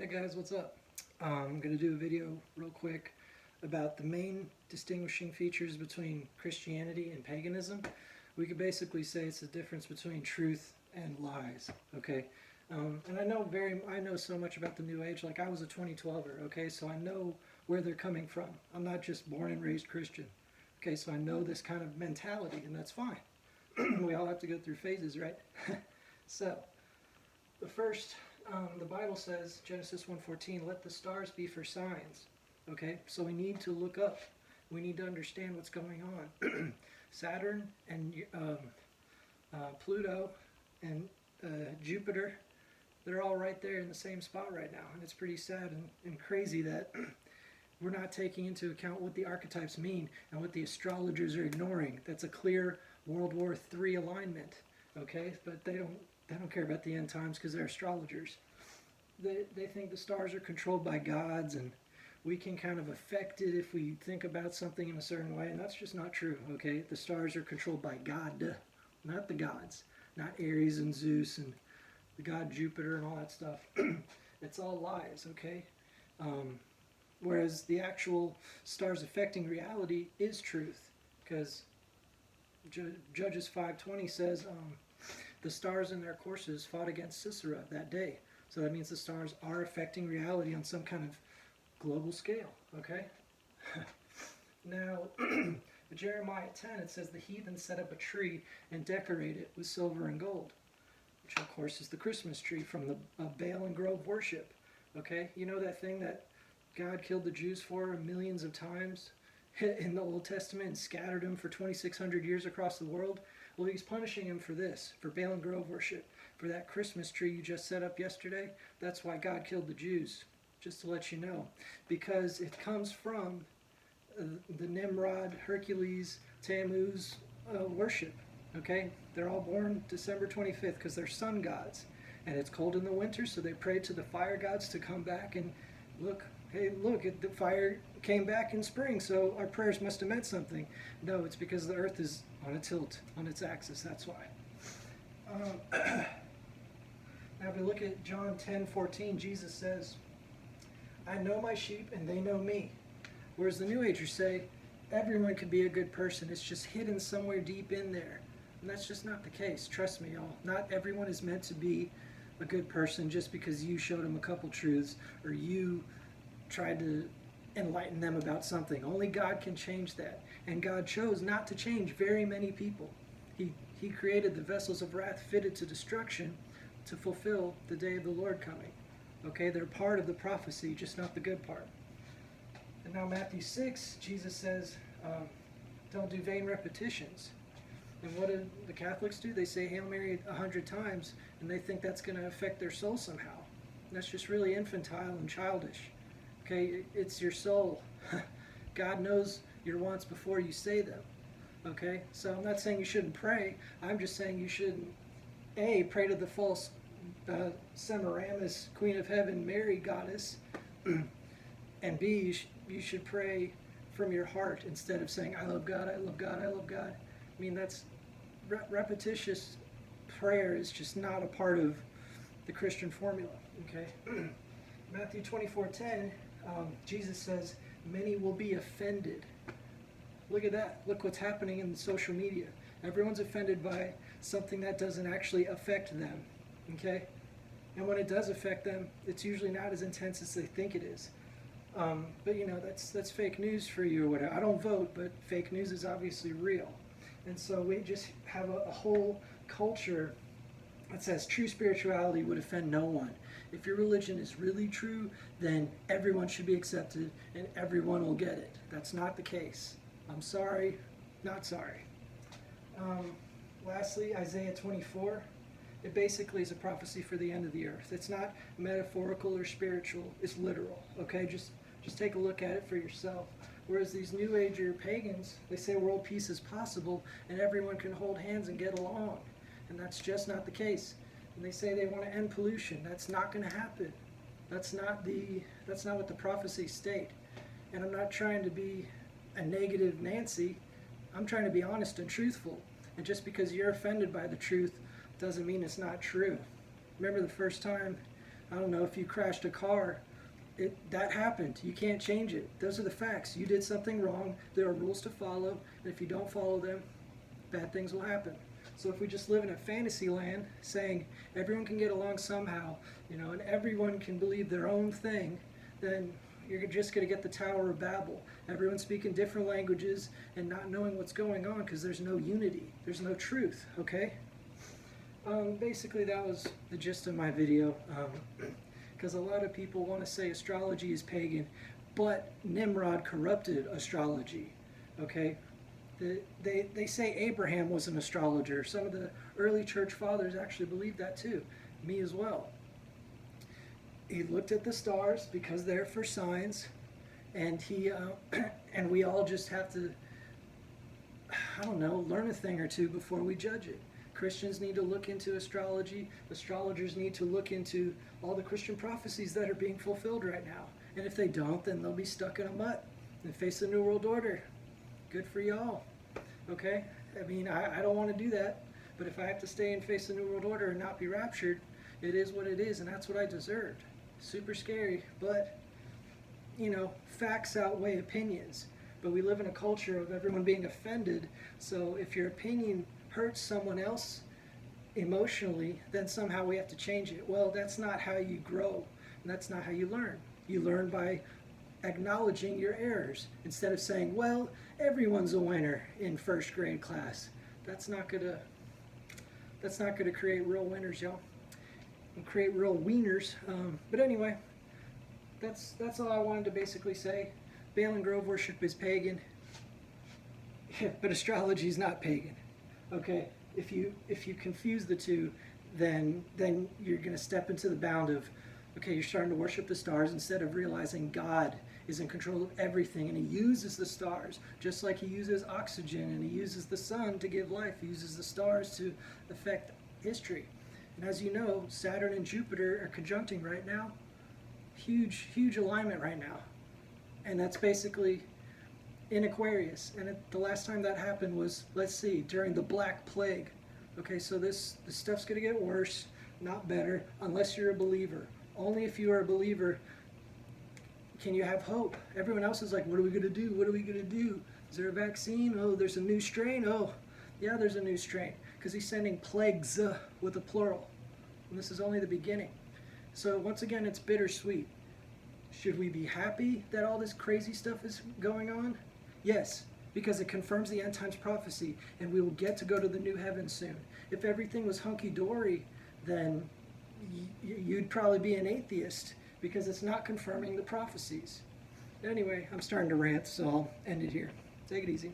Hey guys, what's up? I'm going to do a video real quick about the main distinguishing features between Christianity and paganism. We could basically say it's the difference between truth and lies, okay? And I know so much about the New Age, like I was a 2012er, okay? So I know where they're coming from. I'm not just born and raised Christian, okay? So I know this kind of mentality, and that's fine. We all have to go through phases, right? So, the first, the Bible says, Genesis 1:14, let the stars be for signs. Okay, so we need to look up. We need to understand what's going on. Saturn and Pluto and Jupiter, they're all right there in the same spot right now. And it's pretty sad and crazy that we're not taking into account what the archetypes mean and what the astrologers are ignoring. That's a clear World War III alignment. Okay, but they don't care about the end times because they're astrologers. They think the stars are controlled by gods and we can kind of affect it if we think about something in a certain way, and that's just not true, okay? The stars are controlled by God, not the gods, not Aries and Zeus and the god Jupiter and all that stuff. It's all lies, okay? Whereas the actual stars affecting reality is truth, because Judges 5:20 says, the stars in their courses fought against Sisera that day. So that means the stars are affecting reality on some kind of global scale, okay? Now, in Jeremiah 10, it says the heathen set up a tree and decorate it with silver and gold, which of course is the Christmas tree from the Baal and Grove worship, okay? You know that thing that God killed the Jews for millions of times in the Old Testament and scattered them for 2,600 years across the world? Well, he's punishing him for this, for Baal and Grove worship, for that Christmas tree you just set up yesterday. That's why God killed the Jews, just to let you know. Because it comes from the Nimrod, Hercules, Tammuz worship, okay? They're all born December 25th because they're sun gods. And it's cold in the winter, so they prayed to the fire gods to come back and look, hey, look, the fire came back in spring, so our prayers must have meant something. No, it's because the earth is on a tilt, on its axis, that's why. Now if we look at John 10:14, Jesus says, I know my sheep and they know me. Whereas the New Agers say, everyone can be a good person, it's just hidden somewhere deep in there. And that's just not the case, trust me y'all. Not everyone is meant to be a good person just because you showed them a couple truths or you tried to enlighten them about something. Only God can change that. And God chose not to change very many people. He created the vessels of wrath fitted to destruction to fulfill the day of the Lord coming. Okay, they're part of the prophecy, just not the good part. And now Matthew 6, Jesus says, don't do vain repetitions. And what do the Catholics do? They say Hail Mary 100 times, and they think that's going to affect their soul somehow. And that's just really infantile and childish. Okay, it's your soul. God knows your wants before you say them. Okay, so I'm not saying you shouldn't pray. I'm just saying you shouldn't, A, pray to the false Semiramis, Queen of Heaven, Mary, goddess, and B, you should pray from your heart instead of saying, I love God, I love God, I love God. I mean, that's repetitious prayer is just not a part of the Christian formula, okay? Matthew 24:10, Jesus says, many will be offended. Look at that. Look what's happening in social media. Everyone's offended by something that doesn't actually affect them, okay? And when it does affect them, it's usually not as intense as they think it is. But you know, that's fake news for you or whatever. I don't vote, but fake news is obviously real. And so we just have a whole culture that says true spirituality would offend no one. If your religion is really true, then everyone should be accepted and everyone will get it. That's not the case. I'm sorry, not sorry. Lastly, Isaiah 24. It basically is a prophecy for the end of the earth. It's not metaphorical or spiritual. It's literal. Okay, just take a look at it for yourself. Whereas these New Ager pagans, they say world peace is possible and everyone can hold hands and get along. And that's just not the case. And they say they want to end pollution. That's not going to happen. That's not what the prophecies state. And I'm not trying to be a negative Nancy. I'm trying to be honest and truthful. And just because you're offended by the truth doesn't mean it's not true. Remember the first time I don't know, if you crashed a car, that happened. You can't change it. Those are the facts. You did something wrong. There are rules to follow, and if you don't follow them, bad things will happen. So if we just live in a fantasy land saying everyone can get along somehow, and everyone can believe their own thing, then you're just going to get the Tower of Babel. Everyone speaking different languages and not knowing what's going on because there's no unity. There's no truth, okay? Basically, that was the gist of my video. Because a lot of people want to say astrology is pagan, but Nimrod corrupted astrology, okay? They say Abraham was an astrologer. Some of the early church fathers actually believed that too, me as well. He looked at the stars because they're for signs, and and we all just have to, I don't know, learn a thing or two before we judge it. Christians need to look into astrology. Astrologers need to look into all the Christian prophecies that are being fulfilled right now. And if they don't, then they'll be stuck in a rut and face the New World Order. Good for y'all. Okay? I mean, I don't want to do that. But if I have to stay and face the New World Order and not be raptured, it is what it is, and that's what I deserved. Super scary, but, facts outweigh opinions. But we live in a culture of everyone being offended, so if your opinion hurts someone else emotionally, then somehow we have to change it. Well, that's not how you grow, and that's not how you learn. You learn by acknowledging your errors instead of saying, well, everyone's a winner in first grade class. That's not gonna create real winners, y'all. And create real wieners. But anyway, that's all I wanted to basically say. Baal and Grove worship is pagan, but astrology is not pagan. Okay, if you confuse the two, then you're going to step into the bound of, okay, you're starting to worship the stars instead of realizing God is in control of everything, and He uses the stars just like He uses oxygen, and He uses the sun to give life. He uses the stars to affect history. And as you know, Saturn and Jupiter are conjuncting right now. Huge alignment right now, and that's basically in Aquarius, and the last time that happened was, let's see, during the Black Plague. Okay, so this stuff's going to get worse, not better, unless you're a believer. Only if you are a believer can you have hope. Everyone else is like, what are we going to do? What are we going to do? Is there a vaccine? Oh, there's a new strain? Oh, yeah, there's a new strain. Because He's sending plagues with a plural. And this is only the beginning. So once again, it's bittersweet. Should we be happy that all this crazy stuff is going on? Yes, because it confirms the end times prophecy, and we will get to go to the new heaven soon. If everything was hunky-dory, then you'd probably be an atheist, because it's not confirming the prophecies. Anyway, I'm starting to rant, so I'll end it here. Take it easy.